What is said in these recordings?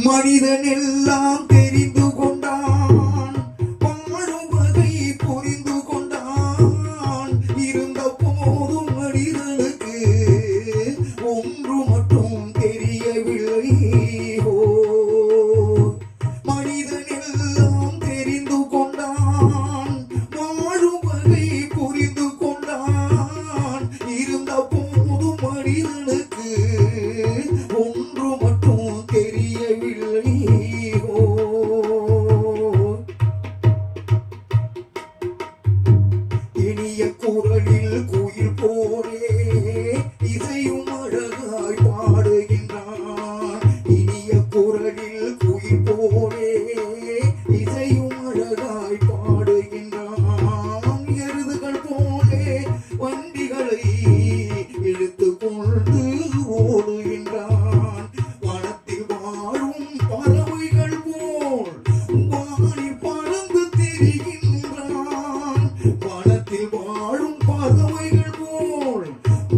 மனிதன் எல்லாம் தெரிந்து கொண்டான், வாழும் வகை புரிந்து கொண்டான். இருந்த போதும் மனிதனுக்கு ஒன்று மட்டும் தெரியவில்லை. மனிதன் எல்லாம் தெரிந்து கொண்டான், வாழும் வகை புரிந்து கொண்டான். இருந்த போதும் மனிதனுக்கு ஒன்று மட்டும் தெரியவில்லை. இனிய குரலில் குயில் போலே இசையும் அழகாய் பாடுகின்றான். இனிய குரலில் குயில் போலே இசையும் அழகாய் பாடுகின்றான். எருதுகள் போலே வண்டிகளை இழுத்து கொண்டு ஓடுகின்றான். வனத்தில் வாழும் பறவைகள் போல் வானில் பறந்து திரிகின்றான். வனத்தில் வாழும் பறவைகள் போல்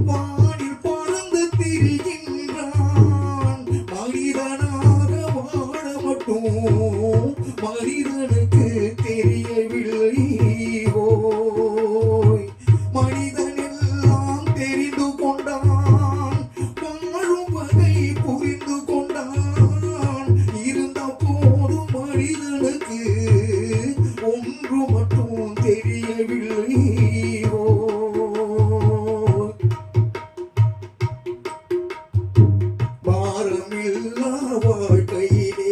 வானில் பறந்து திரிகின்றான். மனிதனாக வாழ மட்டும் மனிதனுக்கு தெரியவில்லை. மனிதன் எல்லாம் தெரிந்து கொண்டான், வாழும் வகை புரிந்து கொண்டான். இருந்த போதும் மனிதனுக்கு ஒன்று மட்டும் தெரியவில்லை. பாரமில்லா வாழ்க்கையிலே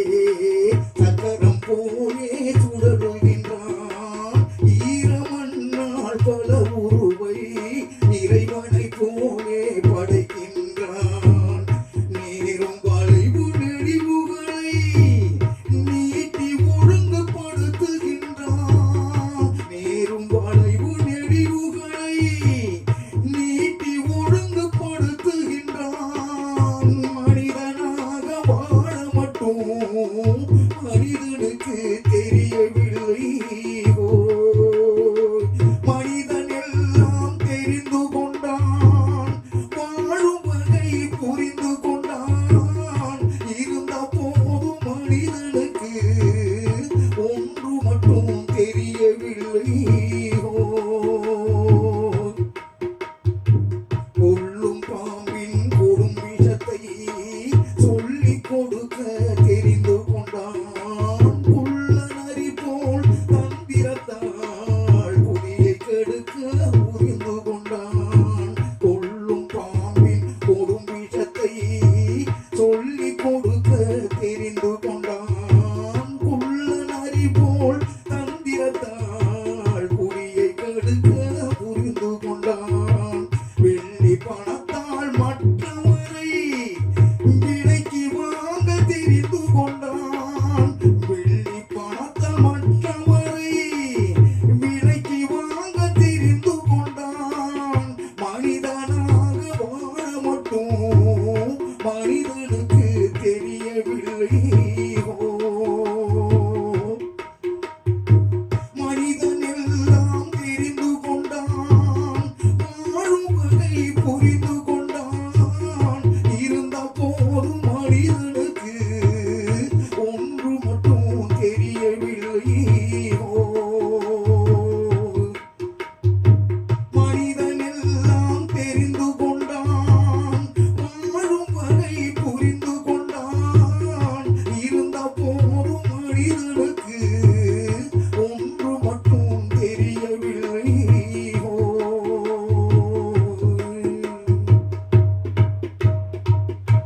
சக்கரம் போலே சுழலுகின்றான். ஈரமண்ணால் பல உருவை இறைவனை போலே படைக்கின்றான். நேரும் வளைவு நெடிவுகளை நீட்டி ஒழுங்குபடுத்துகின்றான். நேரும் வளைவு நெடிவுகளை நீட்டி ஒழுங்குபடுத்துகின்றான். மனிதனாக வாழ மட்டும் மனிதனுக்கு தெரியவில்லை. மனிதன் எல்லாம் தெரிந்து கொண்டான், வாழும் வகை புரிந்து கொண்டான். இருந்த போதும் மனிதனுக்கு ஒன்று மட்டும் தெரியவில்லை. கொல்லும் பாம்பின் கொடும் விஷத்தை சொல்லிக் கொடுக்க தெரிந்து கொண்டான். குள்ள நரி போல் தந்திரத்தால் புலியை கெடுக்க புரிந்து கொண்டான். கொல்லும் பாம்பின் கொடும் விஷத்தை சொல்லிக் கொடுக்க தெரிந்து கொண்டான். குள்ள நரி போல் தந்திரத்தால் புலியை கெடுக்க புரிந்து கொண்டான். வெள்ளி பணத்தால் மற்றவரை விலைக்கு வாங்க தெரிந்து கொண்டான். வெள்ளி பணத்தால் மற்றவரை விலைக்கு வாங்க தெரிந்து கொண்டான். மனிதனாக வாழ மட்டும் மனிதனுக்கு தெரியவில்லை. மனிதன் எல்லாம் தெரிந்து கொண்டான், வாழும் வகை புரிந்து கொண்டான். இருந்த போதும் மனிதனுக்கு ஒன்று மட்டும் தெரியவில்லை. மனிதன் எல்லாம் தெரிந்து கொண்டான், வாழும் வகை புரிந்து கொண்டான். இருந்த போதும் மனிதனுக்கு